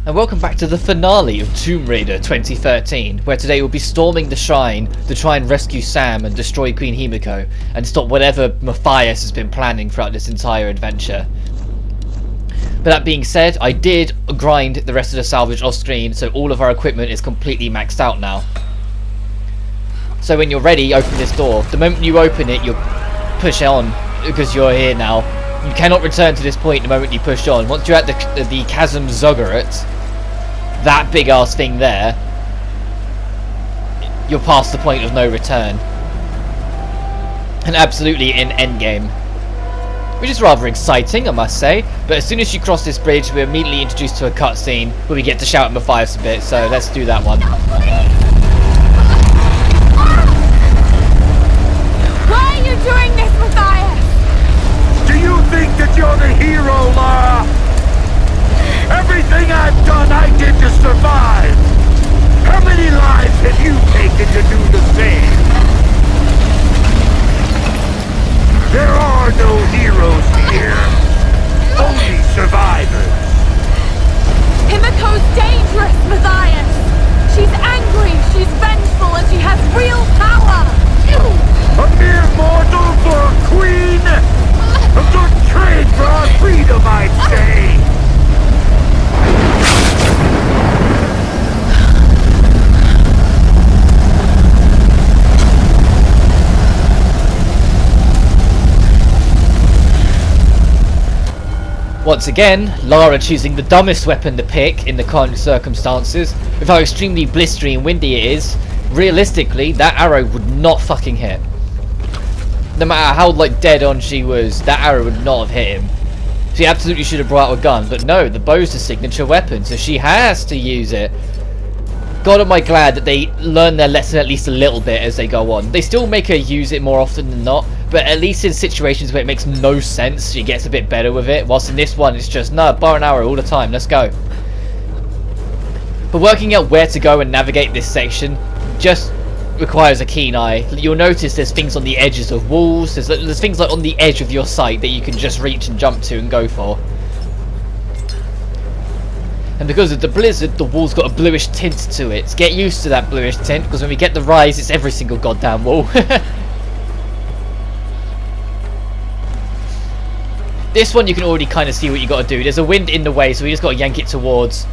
and welcome back to the finale of Tomb Raider 2013, where today we'll be storming the shrine to try and rescue Sam and destroy Queen Himiko, and stop whatever Matthias has been planning throughout this entire adventure. But that being said, I did grind the rest of the salvage off screen, so all of our equipment is completely maxed out now. So when you're ready, open this door. The moment you open it, you'll push on, because you're here now. You cannot return to this point the moment you push on. Once you're at the Chasm Zuggurat, that big ass thing there, you're past the point of no return. And absolutely in endgame. Which is rather exciting, I must say. But as soon as you cross this bridge, we're immediately introduced to a cutscene where we get to shout at Matthias a bit, so let's do that one. Why are you doing this, Matthias? Do you think that you're the hero, Lara? Everything I've done, I did to survive. How many lives have you taken to do the same? There are no heroes here. Only survivors. Himiko's dangerous, Matthias. She's angry, she's vengeful, and she has real power. A mere mortal for a queen? A good trade for our freedom, I'd say. Once again, Lara choosing the dumbest weapon to pick in the current circumstances. With how extremely blistery and windy it is, realistically, that arrow would not fucking hit. No matter how dead on she was, that arrow would not have hit him. She absolutely should have brought out a gun, but no, the bow's the signature weapon, so she has to use it. God am I glad that they learn their lesson at least a little bit as they go on. They still make her use it more often than not, but at least in situations where it makes no sense, she gets a bit better with it, whilst in this one it's just, no, bar and arrow all the time, let's go. But working out where to go and navigate this section just requires a keen eye. You'll notice there's things on the edges of walls, there's things on the edge of your sight that you can just reach and jump to and go for. And because of the blizzard, the wall's got a bluish tint to it. Get used to that bluish tint, because when we get the rise, it's every single goddamn wall. This one you can already kind of see what you got to do. There's a wind in the way, so we just got to yank it towards.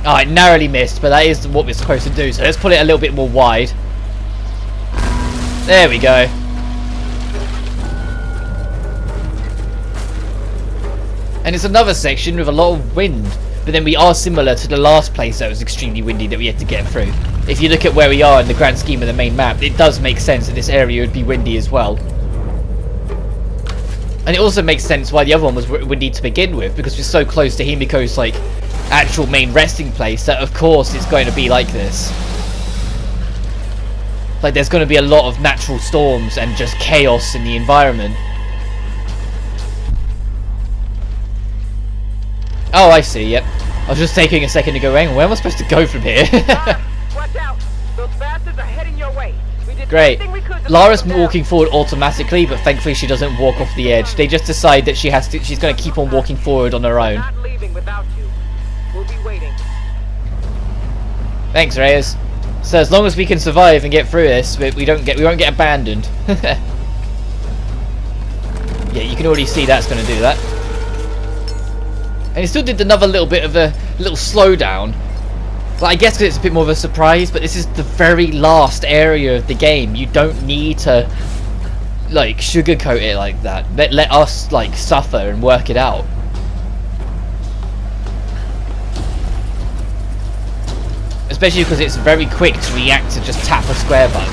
Alright, narrowly missed, but that is what we're supposed to do. So let's pull it a little bit more wide. There we go. And it's another section with a lot of wind. But then we are similar to the last place that was extremely windy that we had to get through. If you look at where we are in the grand scheme of the main map, it does make sense that this area would be windy as well. And it also makes sense why the other one was windy to begin with, because we're so close to Himiko's actual main resting place that of course it's going to be like this. There's going to be a lot of natural storms and just chaos in the environment. Oh, I see, yep. I was just taking a second to go, hang on, where am I supposed to go from here? Watch out! Those bastards are heading your way. We did Great. everything we could to Lara's slow them walking forward automatically, but thankfully she doesn't walk off the edge. They just decide that she's going to keep on walking forward on her down. own. Not leaving without you. We'll be waiting. Thanks, Reyes. So as long as we can survive and get through this, we won't get abandoned. Yeah, you can already see that's going to do that. And it still did another little bit of a little slowdown. But I guess because it's a bit more of a surprise, but this is the very last area of the game. You don't need to sugarcoat it like that. Let us suffer and work it out. Especially because it's very quick to react to just tap a square button.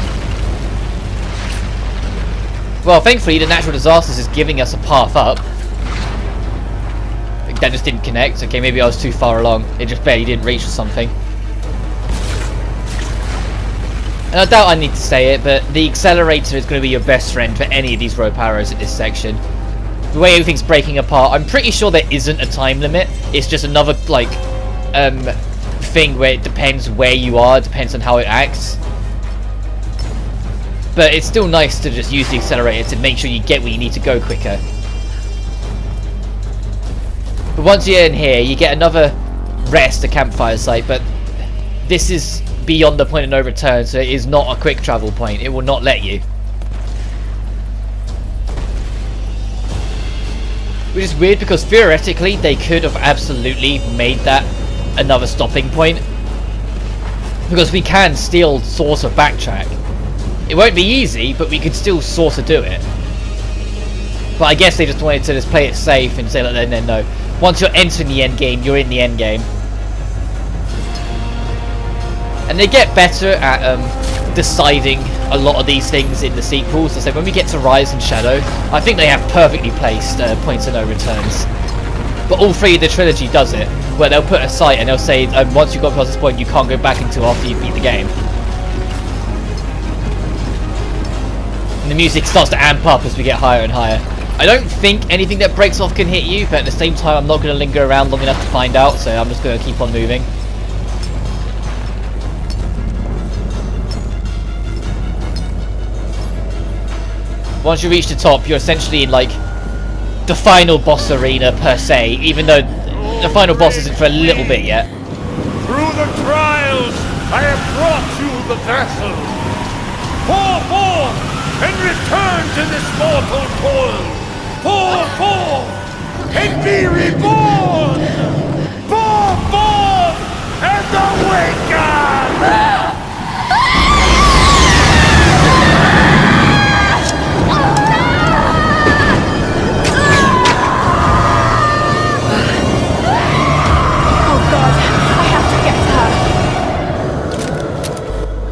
Well, thankfully the natural disasters is giving us a path up. That just didn't connect. Okay, maybe I was too far along. It just barely didn't reach or something. And I doubt I need to say it, but the accelerator is going to be your best friend for any of these rope arrows at this section. The way everything's breaking apart, I'm pretty sure there isn't a time limit. It's just another thing where it depends where you are, depends on how it acts. But it's still nice to just use the accelerator to make sure you get where you need to go quicker. But once you're in here, you get another rest, a campfire site, but this is beyond the point of no return, so it is not a quick travel point. It will not let you. Which is weird, because theoretically they could have absolutely made that another stopping point, because we can still sort of backtrack. It won't be easy, but we could still sort of do it. But I guess they just wanted to just play it safe and say like, no. Once you're entering the end game, you're in the end game. And they get better at deciding a lot of these things in the sequels. So when we get to Rise and Shadow, I think they have perfectly placed points of no returns. But all three of the trilogy does it, where they'll put a site and they'll say, once you've got past this point, you can't go back until after you beat the game. And the music starts to amp up as we get higher and higher. I don't think anything that breaks off can hit you, but at the same time I'm not going to linger around long enough to find out, so I'm just going to keep on moving. Once you reach the top, you're essentially in like the final boss arena per se, even though the final boss isn't for a little bit yet. Through the trials, I have brought you the vessel. Pour forth and return to this mortal toil. Pour forth and be reborn. Pour forth and awaken.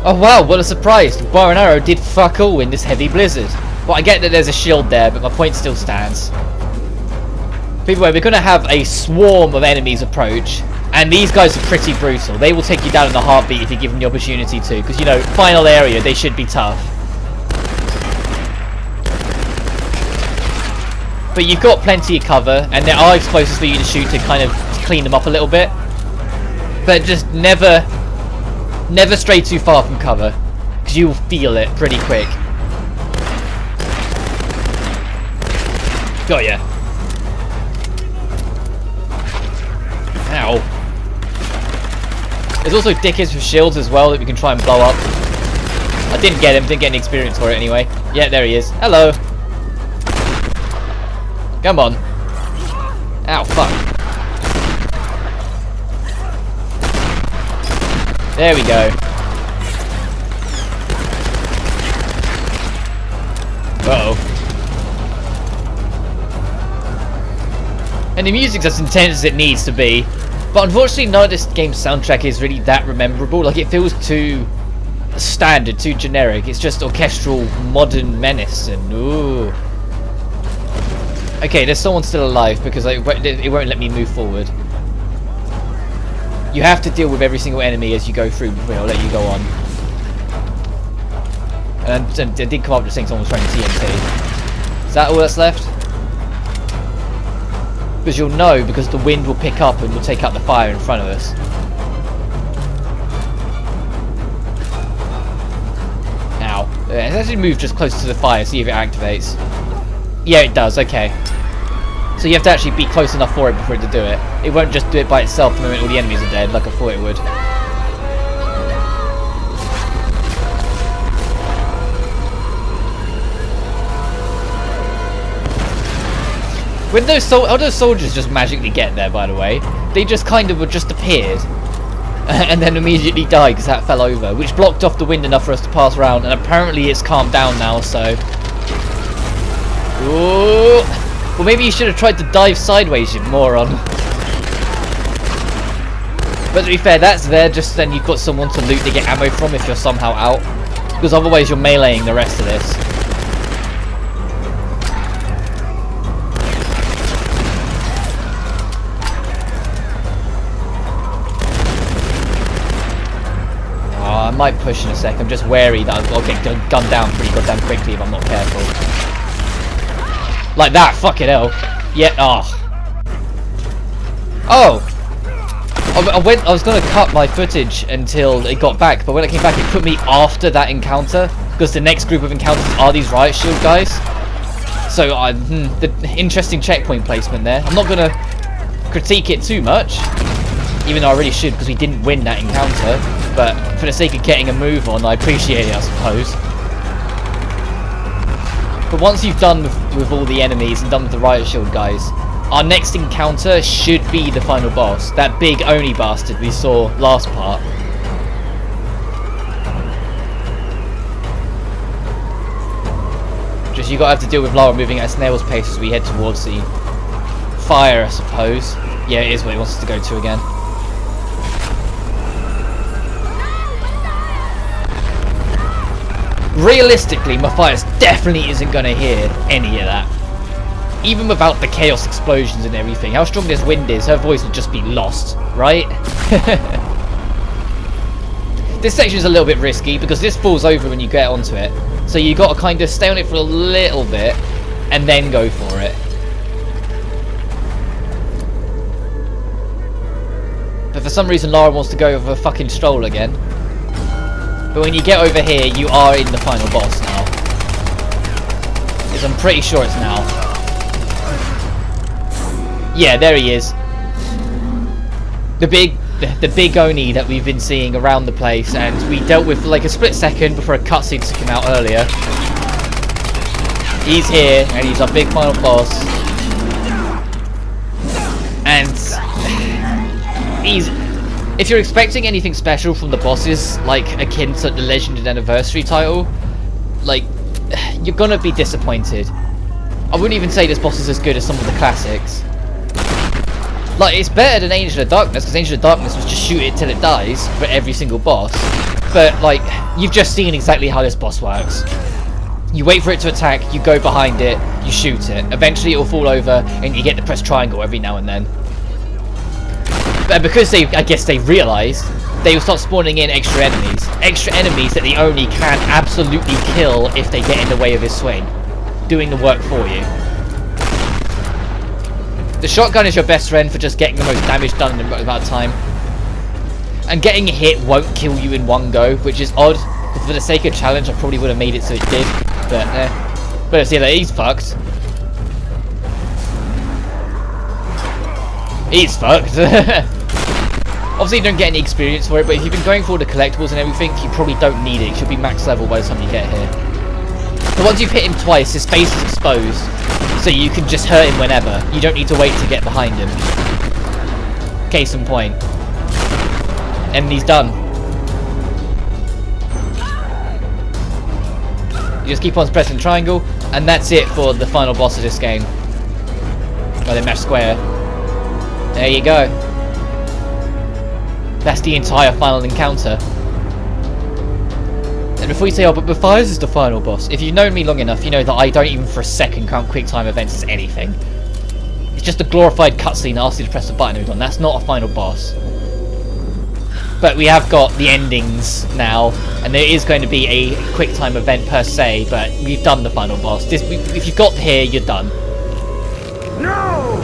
Oh wow, what a surprise! The bow and arrow did fuck all in this heavy blizzard. Well, I get that there's a shield there, but my point still stands. People, we're going to have a swarm of enemies approach, and these guys are pretty brutal. They will take you down in a heartbeat if you give them the opportunity to, because, you know, final area, they should be tough. But you've got plenty of cover, and there are explosives for you to shoot to kind of clean them up a little bit. But just never stray too far from cover, because you will feel it pretty quick. Got ya. Ow. There's also dickheads with shields as well that we can try and blow up. I didn't get him, didn't get any experience for it anyway. Yeah, there he is. Hello. Come on. Ow, fuck. There we go. Uh-oh. And the music's as intense as it needs to be. But unfortunately none of this game's soundtrack is really that memorable. Like, it feels too standard, too generic. It's just orchestral modern menace and ooh. Okay, there's someone still alive because it won't let me move forward. You have to deal with every single enemy as you go through before I'll let you go on. And I did come up to saying someone was throwing TNT. Is that all that's left? Because you'll know, because the wind will pick up and will take out the fire in front of us. Now, let's actually move just close to the fire, see if it activates. Yeah, it does, okay. So you have to actually be close enough for it before it to do it. It won't just do it by itself the moment all the enemies are dead, like I thought it would. When how those soldiers just magically get there, by the way? They just kind of just appeared. And then immediately died because that fell over, which blocked off the wind enough for us to pass around, and apparently it's calmed down now, so... Ooh. Well, maybe you should have tried to dive sideways, you moron. But to be fair, that's there just then you've got someone to loot to get ammo from if you're somehow out. Because otherwise you're meleeing the rest of this. Oh, I might push in a sec. I'm just wary that I'll get gunned down pretty goddamn quickly if I'm not careful. Like that, fucking hell. Yeah, oh. I was going to cut my footage until it got back, but when it came back it put me after that encounter, because the next group of encounters are these riot shield guys. So, the interesting checkpoint placement there. I'm not going to critique it too much, Even though I really should, because we didn't win that encounter. But for the sake of getting a move on, I appreciate it, I suppose. But once you've done with all the enemies and done with the riot shield guys, our next encounter should be the final boss. That big Oni bastard we saw last part. Just you gotta have to deal with Lara moving at a snail's pace as we head towards the fire, I suppose. Yeah, it is what he wants us to go to again. Realistically, Matthias definitely isn't going to hear any of that. Even without the chaos explosions and everything, how strong this wind is, her voice would just be lost, right? This section is a little bit risky because this falls over when you get onto it. So you got to kind of stay on it for a little bit and then go for it. But for some reason Lara wants to go with a fucking stroll again. But when you get over here, you are in the final boss now. Because I'm pretty sure it's now. Yeah, there he is. The big Oni that we've been seeing around the place, and we dealt with for like a split second before a cutscene took him out earlier. He's here, and he's our big final boss. And he's... If you're expecting anything special from the bosses, like akin to the Legend and Anniversary title, like, you're gonna be disappointed. I wouldn't even say this boss is as good as some of the classics. Like, it's better than Angel of Darkness, because Angel of Darkness was just shoot it till it dies for every single boss. But, like, you've just seen exactly how this boss works. You wait for it to attack, you go behind it, you shoot it. Eventually it'll fall over, and you get to press triangle every now and then. But because I guess they realised, they will start spawning in extra enemies. Extra enemies that the Oni can absolutely kill if they get in the way of his swing. Doing the work for you. The shotgun is your best friend for just getting the most damage done in about time. And getting a hit won't kill you in one go, which is odd. Because for the sake of challenge, I probably would have made it so it did. But, But see, that he's fucked. He's fucked. Obviously you don't get any experience for it, but if you've been going for the collectibles and everything, you probably don't need it. You should be max level by the time you get here. But once you've hit him twice, his face is exposed, so you can just hurt him whenever. You don't need to wait to get behind him. Case in point. And he's done. You just keep on pressing triangle, and that's it for the final boss of this game. Well, they match square. There you go. That's the entire final encounter. And before you say, oh, but Matthias is the final boss, if you've known me long enough, you know that I don't even for a second count quick time events as anything. It's just a glorified cutscene that asks you to press the button and on. That's not a final boss. But we have got the endings now, and there is going to be a quick time event per se, but we've done the final boss. If you've got here, you're done. No!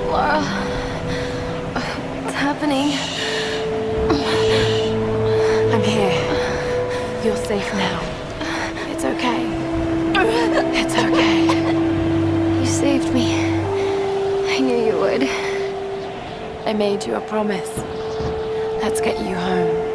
Laura, what's happening? I'm here. You're safe now. It's okay. It's okay. You saved me. I knew you would. I made you a promise. Let's get you home.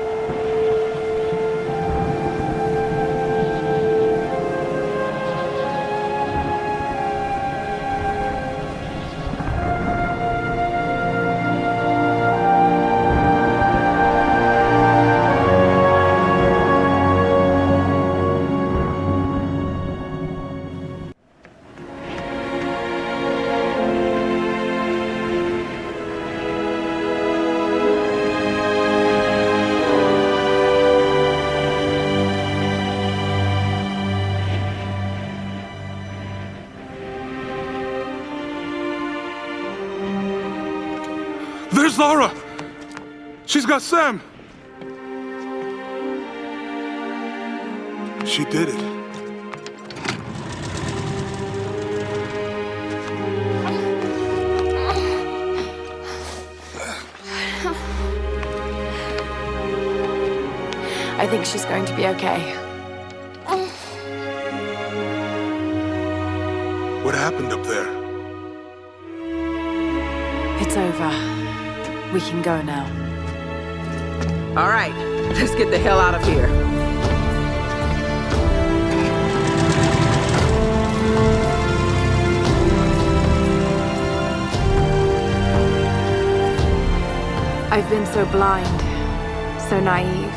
There's Laura! She's got Sam! She did it. I think she's going to be okay. What happened up there? It's over. We can go now. All right, let's get the hell out of here. I've been so blind, so naive.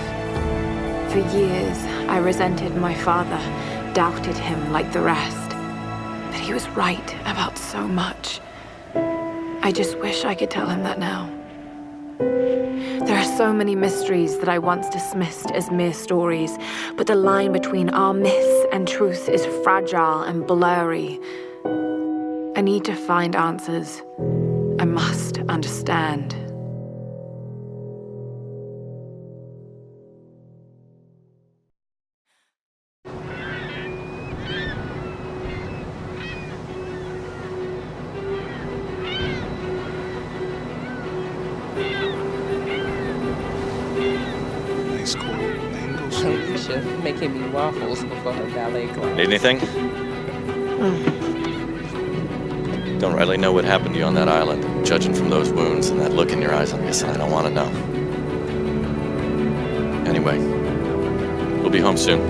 For years, I resented my father, doubted him like the rest. But he was right about so much. I just wish I could tell him that now. There are so many mysteries that I once dismissed as mere stories, but the line between our myths and truth is fragile and blurry. I need to find answers. I must understand. Nice cool angles. Alicia making me waffles before her ballet class. Need anything? Don't really know what happened to you on that island. Judging from those wounds and that look in your eyes, I'm guessing I don't want to know. Anyway, we'll be home soon.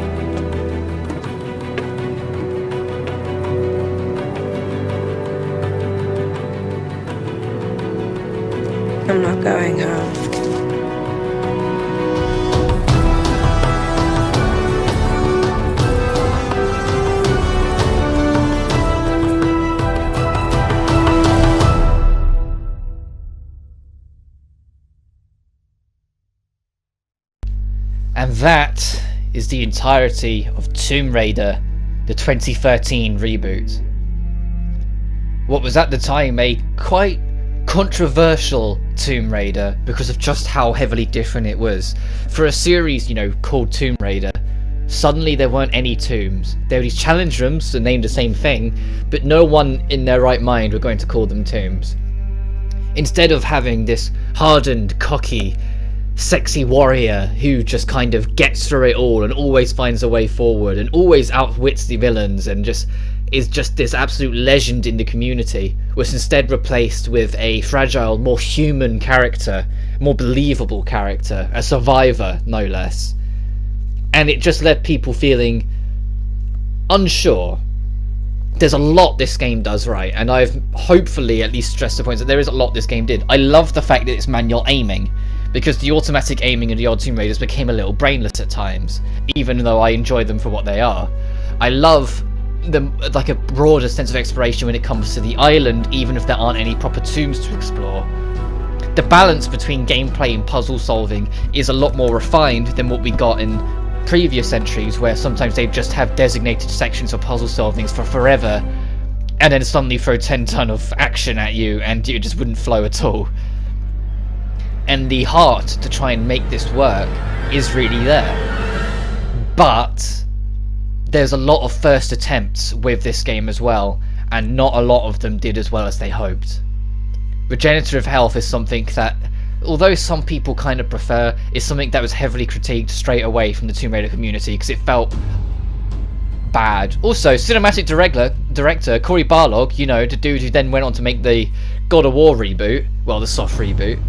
I'm not going home. And that is the entirety of Tomb Raider, the 2013 reboot. What was at the time a quite controversial Tomb Raider because of just how heavily different it was. For a series, called Tomb Raider, suddenly there weren't any tombs. There were these challenge rooms that named the same thing, but no one in their right mind were going to call them tombs. Instead of having this hardened, cocky, sexy warrior who just kind of gets through it all and always finds a way forward and always outwits the villains and just is just this absolute legend in the community, was instead replaced with a fragile, more human character, more believable character, a survivor no less. And it just left people feeling unsure. There's a lot this game does right, and I've hopefully at least stressed the points that there is a lot this game did. I love the fact that it's manual aiming, because the automatic aiming in the old Tomb Raiders became a little brainless at times, even though I enjoy them for what they are. I love a broader sense of exploration when it comes to the island, even if there aren't any proper tombs to explore. The balance between gameplay and puzzle solving is a lot more refined than what we got in previous entries, where sometimes they just have designated sections of puzzle solvings for forever, and then suddenly throw 10 ton of action at you and it just wouldn't flow at all. And the heart to try and make this work is really there. But there's a lot of first attempts with this game as well, and not a lot of them did as well as they hoped. Regenerative health is something that, although some people kind of prefer, is something that was heavily critiqued straight away from the Tomb Raider community because it felt bad. Also, cinematic director Cory Barlog, you know, the dude who then went on to make the God of War reboot, well, the soft reboot.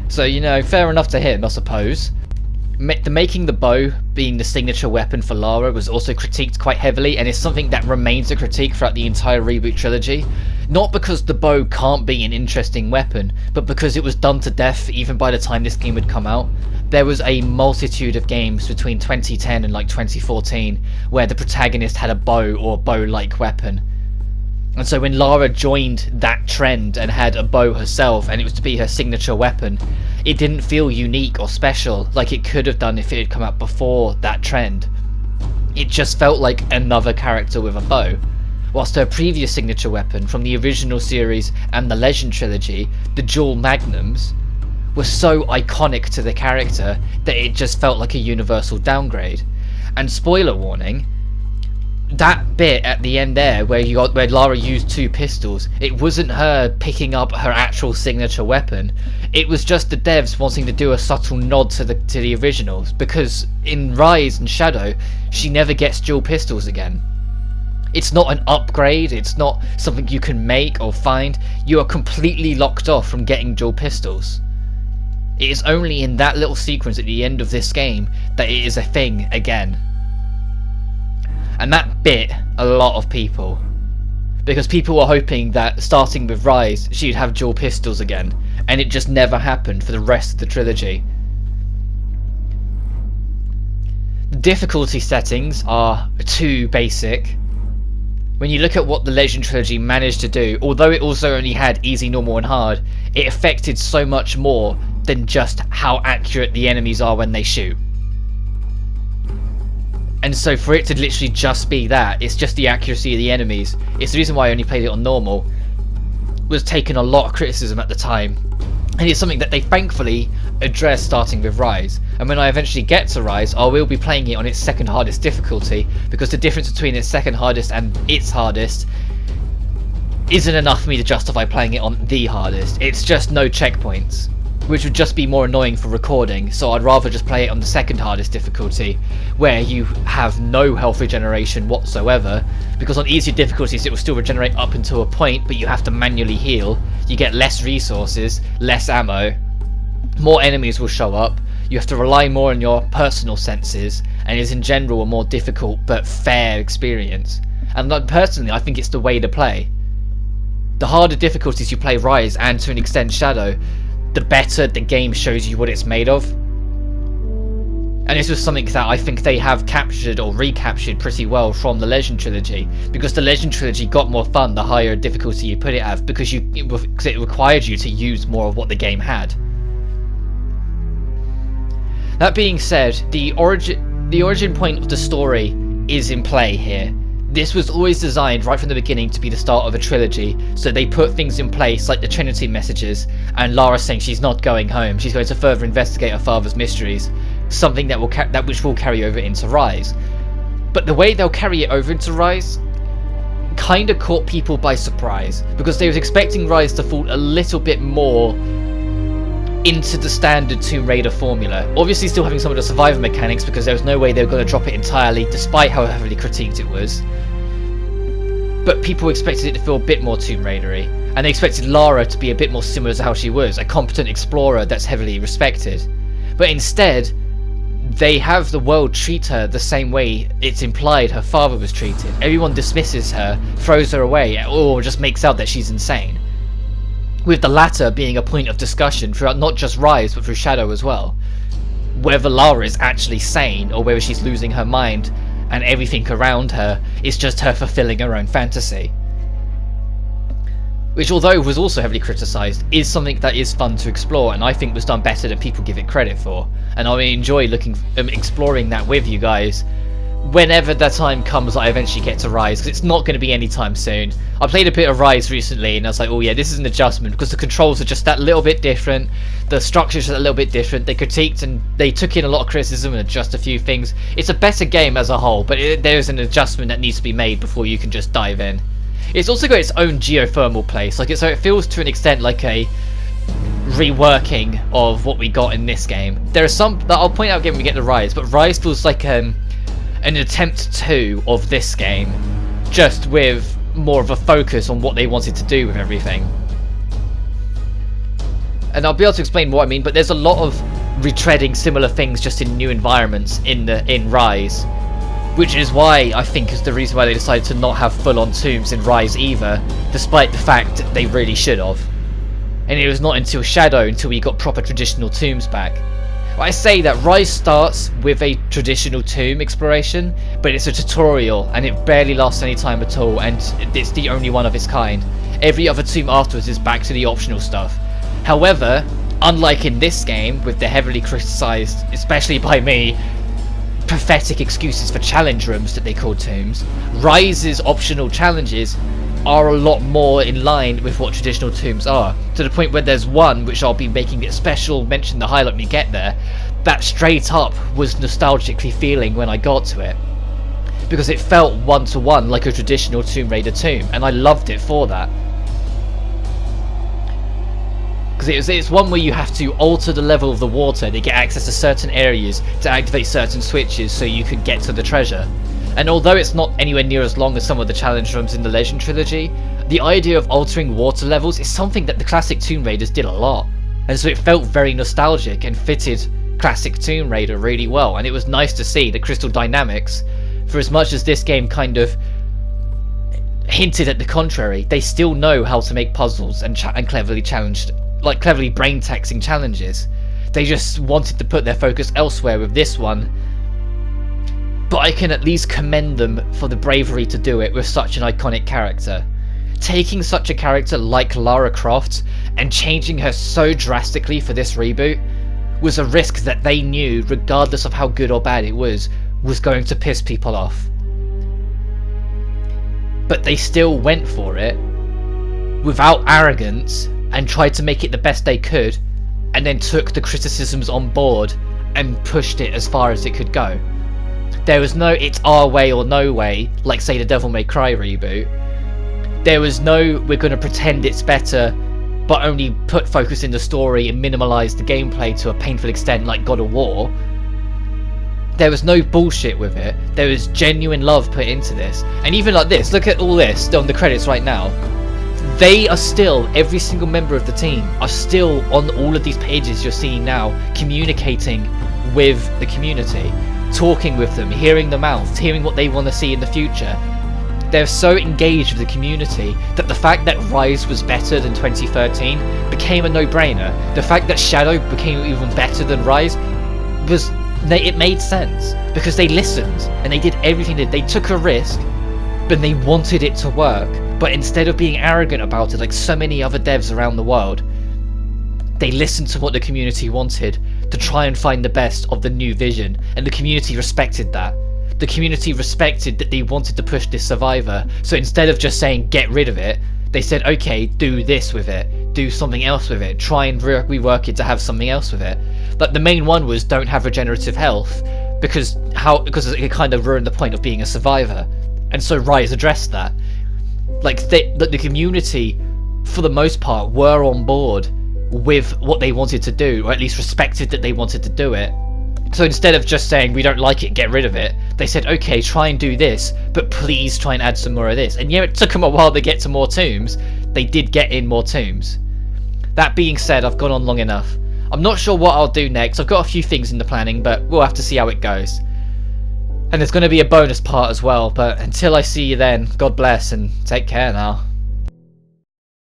So, you know, fair enough to him, I suppose. Making the bow being the signature weapon for Lara was also critiqued quite heavily, and is something that remains a critique throughout the entire reboot trilogy. Not because the bow can't be an interesting weapon, but because it was done to death even by the time this game had come out. There was a multitude of games between 2010 and like 2014 where the protagonist had a bow or bow-like weapon. And so when Lara joined that trend and had a bow herself, and it was to be her signature weapon, it didn't feel unique or special like it could have done if it had come out before that trend. It just felt like another character with a bow. Whilst her previous signature weapon from the original series and the Legend trilogy, the dual magnums, were so iconic to the character that it just felt like a universal downgrade. And spoiler warning, that bit at the end there where Lara used 2 pistols, it wasn't her picking up her actual signature weapon. It was just the devs wanting to do a subtle nod to the originals, because in Rise and Shadow she never gets dual pistols again. It's not an upgrade, it's not something you can make or find. You are completely locked off from getting dual pistols. It is only in that little sequence at the end of this game that it is a thing again. And that bit a lot of people, because people were hoping that starting with Rise she'd have dual pistols again, and it just never happened for the rest of the trilogy. The difficulty settings are too basic. When you look at what the Legend trilogy managed to do, although it also only had easy, normal and hard, it affected so much more than just how accurate the enemies are when they shoot. And so for it to literally just be that, it's just the accuracy of the enemies. It's the reason why I only played it on normal. Was taking a lot of criticism at the time. And it's something that they thankfully addressed starting with Rise. And when I eventually get to Rise, I will be playing it on its second hardest difficulty, because the difference between its second hardest and its hardest isn't enough for me to justify playing it on the hardest. It's just no checkpoints, which would just be more annoying for recording, so I'd rather just play it on the second hardest difficulty, where you have no health regeneration whatsoever, because on easier difficulties it will still regenerate up until a point, but you have to manually heal, you get less resources, less ammo, more enemies will show up, you have to rely more on your personal senses, and is in general a more difficult but fair experience. And personally, I think it's the way to play. The harder difficulties you play Rise, and to an extent Shadow, the better the game shows you what it's made of. And this was something that I think they have captured or recaptured pretty well from the Legend trilogy, because the Legend trilogy got more fun the higher difficulty you put it at, because it required you to use more of what the game had. That being said, the origin point of the story is in play here. This was always designed right from the beginning to be the start of a trilogy, so they put things in place like the Trinity messages, and Lara saying she's not going home, she's going to further investigate her father's mysteries, something that which will carry over into Rise. But the way they'll carry it over into Rise kind of caught people by surprise, because they was expecting Rise to fall a little bit more into the standard Tomb Raider formula. Obviously still having some of the survivor mechanics, because there was no way they were going to drop it entirely, despite how heavily critiqued it was. But people expected it to feel a bit more Tomb Raidery, and they expected Lara to be a bit more similar to how she was, a competent explorer that's heavily respected. But instead, they have the world treat her the same way it's implied her father was treated. Everyone dismisses her, throws her away, or just makes out that she's insane. With the latter being a point of discussion throughout not just Rise, but through Shadow as well. Whether Lara is actually sane, or whether she's losing her mind, and everything around her is just her fulfilling her own fantasy. Which, although was also heavily criticised, is something that is fun to explore, and I think was done better than people give it credit for. And I enjoy exploring that with you guys whenever the time comes I eventually get to Rise, because it's not going to be anytime soon. I played a bit of Rise recently and I was like, oh yeah, this is an adjustment, because the controls are just that little bit different, the structures are a little bit different, they critiqued and they took in a lot of criticism and adjust a few things. It's a better game as a whole, but there's an adjustment that needs to be made before you can just dive in. It's also got its own geothermal place, like so it feels to an extent like a reworking of what we got in this game. There are some that I'll point out again when we get to Rise, but Rise feels like an attempt 2 of this game, just with more of a focus on what they wanted to do with everything. And I'll be able to explain what I mean, but there's a lot of retreading similar things just in new environments in Rise, which is why I think is the reason why they decided to not have full-on tombs in Rise either, despite the fact that they really should have. And it was not until Shadow until we got proper traditional tombs back. I say that Rise starts with a traditional tomb exploration, but it's a tutorial and it barely lasts any time at all, and it's the only one of its kind. Every other tomb afterwards is back to the optional stuff. However, unlike in this game, with the heavily criticised, especially by me, pathetic excuses for challenge rooms that they call tombs, Rise's optional challenges are a lot more in line with what traditional tombs are, to the point where there's one, which I'll be making a special mention the highlight when we get there, that straight up was nostalgically feeling when I got to it, because it felt one-to-one like a traditional Tomb Raider tomb, and I loved it for that. Because it's one where you have to alter the level of the water to get access to certain areas to activate certain switches so you can get to the treasure. And although it's not anywhere near as long as some of the challenge rooms in the Legend trilogy, the idea of altering water levels is something that the classic Tomb Raiders did a lot, and so it felt very nostalgic and fitted classic Tomb Raider really well, and it was nice to see that Crystal Dynamics, for as much as this game kind of hinted at the contrary, they still know how to make puzzles and cleverly cleverly brain-taxing challenges. They just wanted to put their focus elsewhere with this one. But I can at least commend them for the bravery to do it with such an iconic character. Taking such a character like Lara Croft and changing her so drastically for this reboot was a risk that they knew, regardless of how good or bad it was going to piss people off. But they still went for it without arrogance and tried to make it the best they could, and then took the criticisms on board and pushed it as far as it could go. There was no it's our way or no way, like say the Devil May Cry reboot. There was no we're going to pretend it's better but only put focus in the story and minimalise the gameplay to a painful extent like God of War. There was no bullshit with it. There was genuine love put into this. And even like this, look at all this on the credits right now. They are still, every single member of the team are still on all of these pages you're seeing now, communicating with the community, talking with them, hearing them out, hearing what they want to see in the future. They're so engaged with the community that the fact that Rise was better than 2013 became a no-brainer. The fact that Shadow became even better than Rise it made sense, because they listened and they did everything they took a risk, but they wanted it to work. But instead of being arrogant about it like so many other devs around the world, they listened to what the community wanted to try and find the best of the new vision, and the community respected that. The community respected that they wanted to push this Survivor, so instead of just saying get rid of it, they said okay, do this with it, do something else with it, try and rework it to have something else with it. Like the main one was don't have regenerative health, because it kind of ruined the point of being a survivor, and so Rise addressed that. Like the community, for the most part, were on board with what they wanted to do, or at least respected that they wanted to do it. So instead of just saying we don't like it, get rid of it, they said okay, try and do this, but please try and add some more of this. And yeah, it took them a while to get to more tombs. They did get in more tombs. That being said, I've gone on long enough. I'm not sure what I'll do next. I've got a few things in the planning, but we'll have to see how it goes. And there's going to be a bonus part as well, but until I see you then, God bless and take care now.